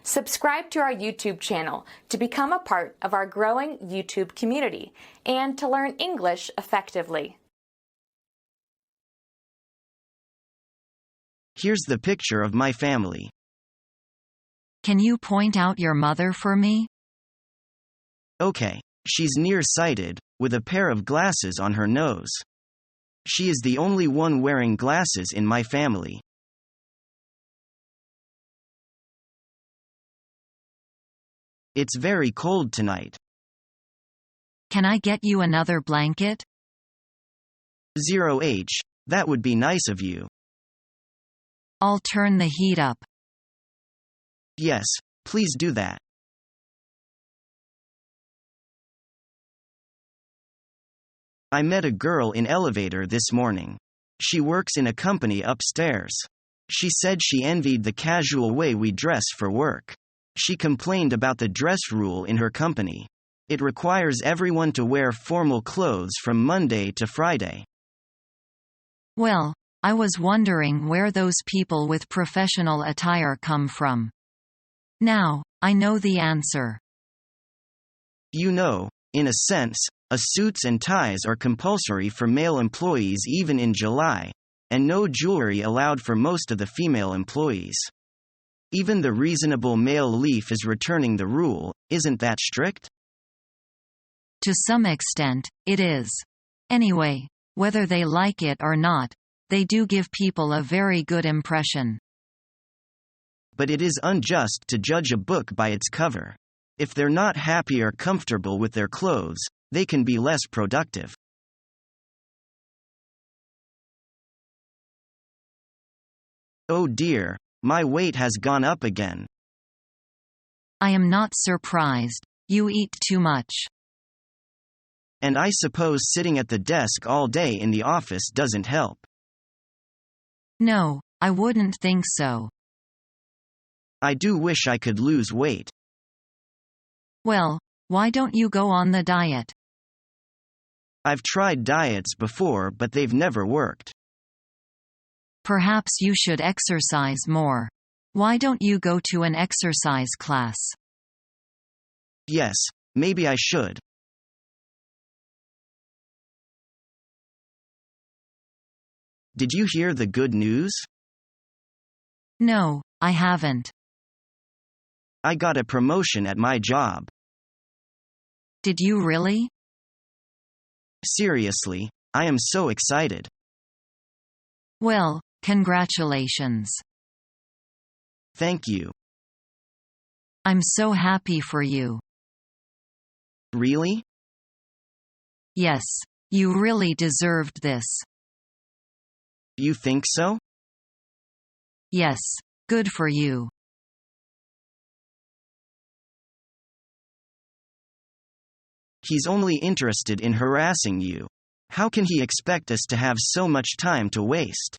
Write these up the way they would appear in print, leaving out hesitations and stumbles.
Subscribe to our YouTube channel to become a part of our growing YouTube community and to learn English effectively. Here's the picture of my family. Can you point out your mother for me? Okay, she's nearsighted, with a pair of glasses on her nose. She is the only one wearing glasses in my family. It's very cold tonight. Can I get you another blanket? 0H, that would be nice of you. I'll turn the heat up. Yes, please do that. I met a girl in elevator this morning. She works in a company upstairs. She said she envied the casual way we dress for work. She complained about the dress rule in her company. It requires everyone to wear formal clothes from Monday to Friday. Well, I was wondering where those people with professional attire come from. Now, I know the answer. You know, in a sense, suits and ties are compulsory for male employees even in July, and no jewelry allowed for most of the female employees. Even the reasonable male leaf is returning the rule. Isn't that strict? To some extent, it is. Anyway, whether they like it or not, they do give people a very good impression. But it is unjust to judge a book by its cover. If they're not happy or comfortable with their clothes, they can be less productive. Oh dear, my weight has gone up again. I am not surprised. You eat too much. And I suppose sitting at the desk all day in the office doesn't help. No, I wouldn't think so. I do wish I could lose weight. Well, why don't you go on the diet? I've tried diets before, but they've never worked. Perhaps you should exercise more. Why don't you go to an exercise class? Yes, maybe I should. Did you hear the good news? No, I haven't. I got a promotion at my job. Did you really? Seriously, I am so excited. Well, congratulations. Thank you. I'm so happy for you. Really? Yes, you really deserved this. You think so? Yes, good for you. He's only interested in harassing you. How can he expect us to have so much time to waste?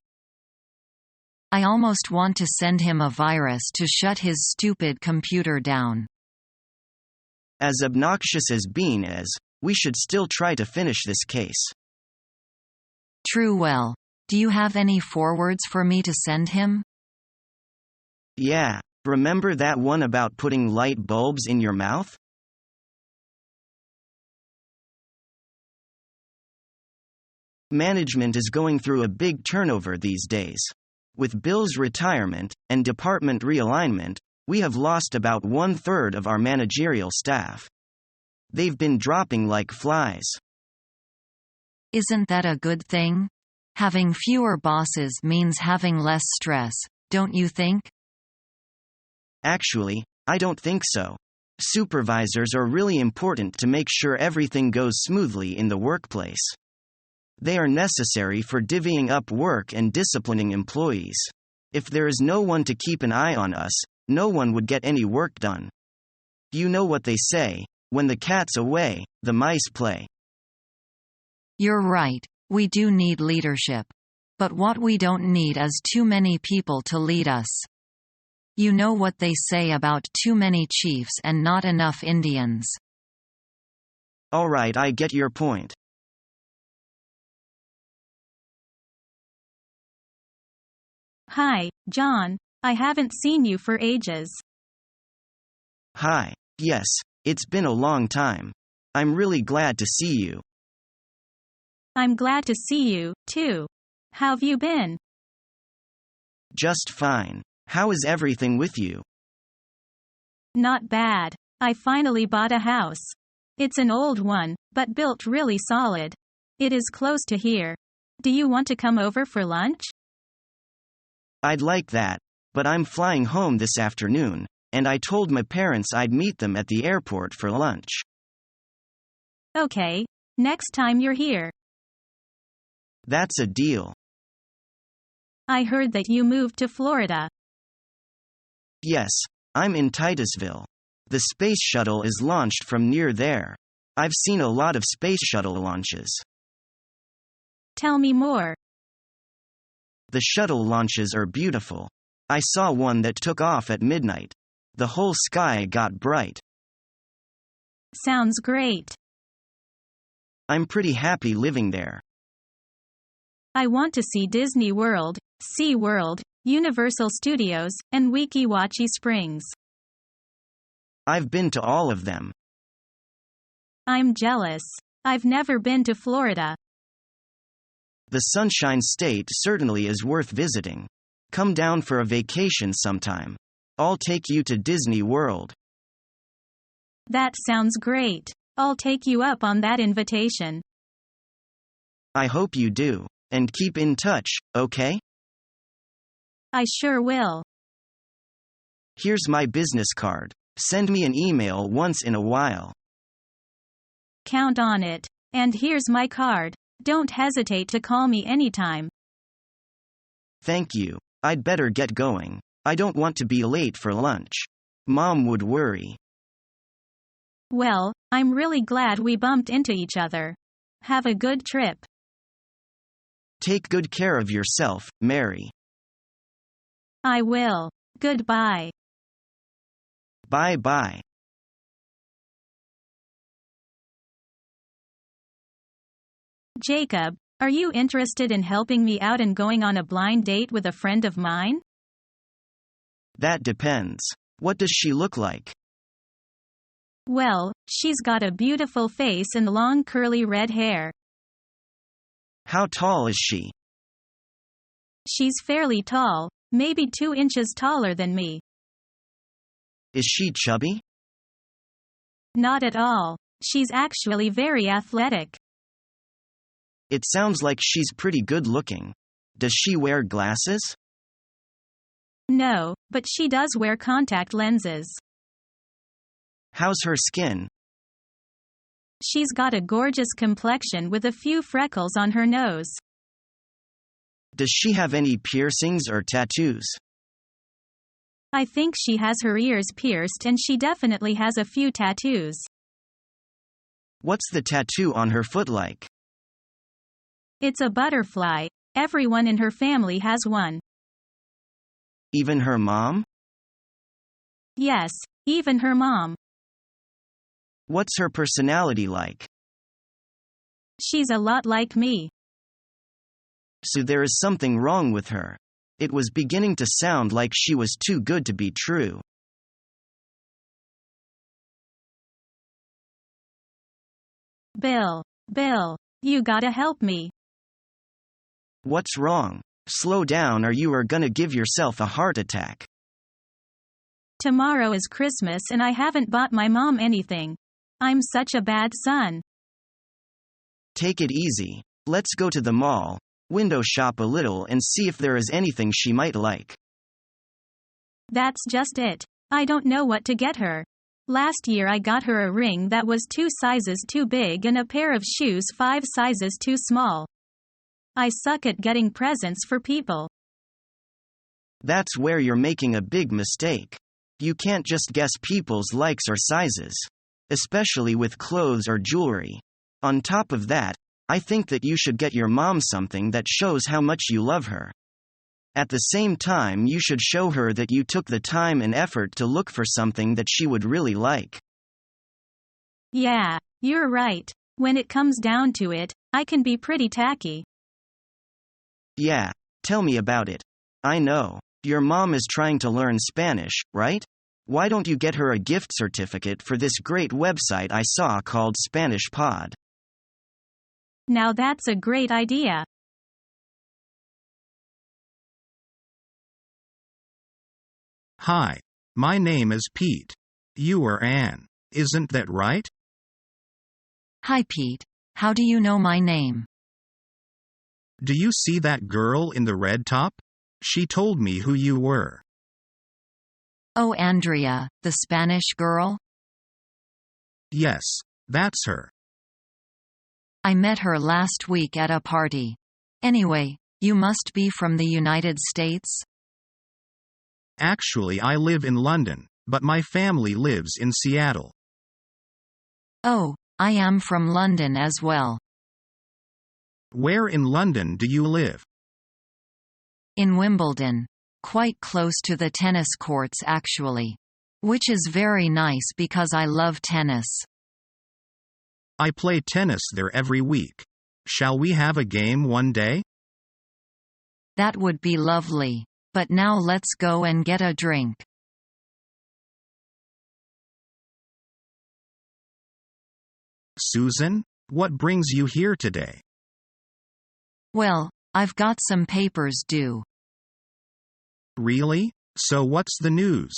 I almost want to send him a virus to shut his stupid computer down. As obnoxious as Bean is, we should still try to finish this case. True. Well, do you have any forwards for me to send him? Yeah, remember that one about putting light bulbs in your mouth? Management is going through a big turnover these days. With Bill's retirement and department realignment, we have lost about 1/3 of our managerial staff. They've been dropping like flies. Isn't that a good thing? Having fewer bosses means having less stress, don't you think? Actually, I don't think so. Supervisors are really important to make sure everything goes smoothly in the workplace. They are necessary for divvying up work and disciplining employees. If there is no one to keep an eye on us, no one would get any work done. You know what they say, when the cat's away, the mice play. You're right, we do need leadership. But what we don't need is too many people to lead us. You know what they say about too many chiefs and not enough Indians. All right, I get your point. Hi, John. I haven't seen you for ages. Hi. Yes, it's been a long time. I'm really glad to see you. I'm glad to see you, too. How've you been? Just fine. How is everything with you? Not bad. I finally bought a house. It's an old one, but built really solid. It is close to here. Do you want to come over for lunch? I'd like that, but I'm flying home this afternoon, and I told my parents I'd meet them at the airport for lunch. Okay. Next time you're here. That's a deal. I heard that you moved to Florida. Yes, I'm in Titusville. The space shuttle is launched from near there. I've seen a lot of space shuttle launches. Tell me more. The shuttle launches are beautiful. I saw one that took off at midnight. The whole sky got bright. Sounds great. I'm pretty happy living there. I want to see Disney World, SeaWorld, Universal Studios, and Weeki Wachee Springs. I've been to all of them. I'm jealous. I've never been to Florida. The Sunshine State certainly is worth visiting. Come down for a vacation sometime. I'll take you to Disney World. That sounds great. I'll take you up on that invitation. I hope you do. And keep in touch, okay? I sure will. Here's my business card. Send me an email once in a while. Count on it. And here's my card. Don't hesitate to call me anytime. Thank you. I'd better get going. I don't want to be late for lunch. Mom would worry. Well, I'm really glad we bumped into each other. Have a good trip. Take good care of yourself, Mary. I will. Goodbye. Bye-bye. Jacob, are you interested in helping me out and going on a blind date with a friend of mine? That depends. What does she look like? Well, she's got a beautiful face and long curly red hair. How tall is she? She's fairly tall, maybe 2 inches taller than me. Is she chubby? Not at all. She's actually very athletic. It sounds like she's pretty good looking. Does she wear glasses? No, but she does wear contact lenses. How's her skin? She's got a gorgeous complexion with a few freckles on her nose. Does she have any piercings or tattoos? I think she has her ears pierced and she definitely has a few tattoos. What's the tattoo on her foot like? It's a butterfly. Everyone in her family has one. Even her mom? Yes, even her mom. What's her personality like? She's a lot like me. So there is something wrong with her. It was beginning to sound like she was too good to be true. Bill, you gotta help me. What's wrong? Slow down or you are gonna give yourself a heart attack. Tomorrow is Christmas and I haven't bought my mom anything. I'm such a bad son. Take it easy. Let's go to the mall, window shop a little and see if there is anything she might like. That's just it. I don't know what to get her. Last year I got her a ring that was 2 sizes too big and a pair of shoes 5 sizes too small. I suck at getting presents for people. That's where you're making a big mistake. You can't just guess people's likes or sizes, especially with clothes or jewelry. On top of that, I think that you should get your mom something that shows how much you love her. At the same time, you should show her that you took the time and effort to look for something that she would really like. Yeah, you're right. When it comes down to it, I can be pretty tacky. Yeah, tell me about it. I know. Your mom is trying to learn Spanish, right? Why don't you get her a gift certificate for this great website I saw called Spanish Pod? Now that's a great idea. Hi. My name is Pete. You are Anne. Isn't that right? Hi Pete. How do you know my name? Do you see that girl in the red top? She told me who you were. Oh, Andrea, the Spanish girl? Yes, that's her. I met her last week at a party. Anyway, you must be from the United States? Actually, I live in London, but my family lives in Seattle. Oh, I am from London as well. Where in London do you live? In Wimbledon. Quite close to the tennis courts actually. Which is very nice because I love tennis. I play tennis there every week. Shall we have a game one day? That would be lovely. But now let's go and get a drink. Susan, what brings you here today? Well, I've got some papers due. Really? So what's the news?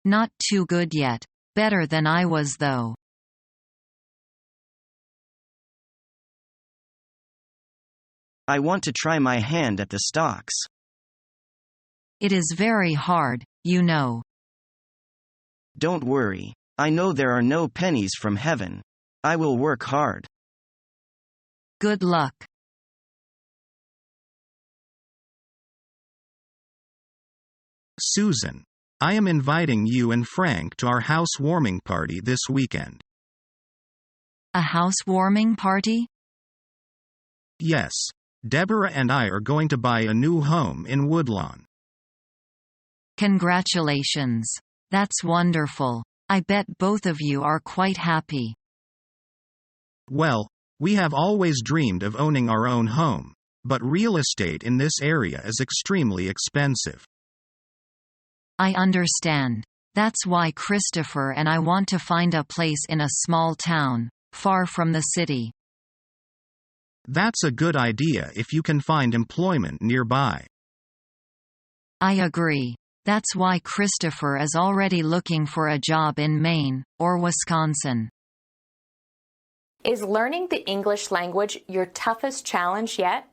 Not too good yet. Better than I was though. I want to try my hand at the stocks. It is very hard, you know. Don't worry. I know there are no pennies from heaven. I will work hard. Good luck. Susan, I am inviting you and Frank to our housewarming party this weekend. A housewarming party? Yes. Deborah and I are going to buy a new home in Woodlawn. Congratulations. That's wonderful. I bet both of you are quite happy. Well, we have always dreamed of owning our own home, but real estate in this area is extremely expensive. I understand. That's why Christopher and I want to find a place in a small town, far from the city. That's a good idea if you can find employment nearby. I agree. That's why Christopher is already looking for a job in Maine, or Wisconsin. Is learning the English language your toughest challenge yet?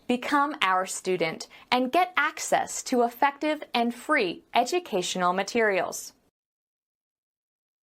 Become our student and get access to effective and free educational materials.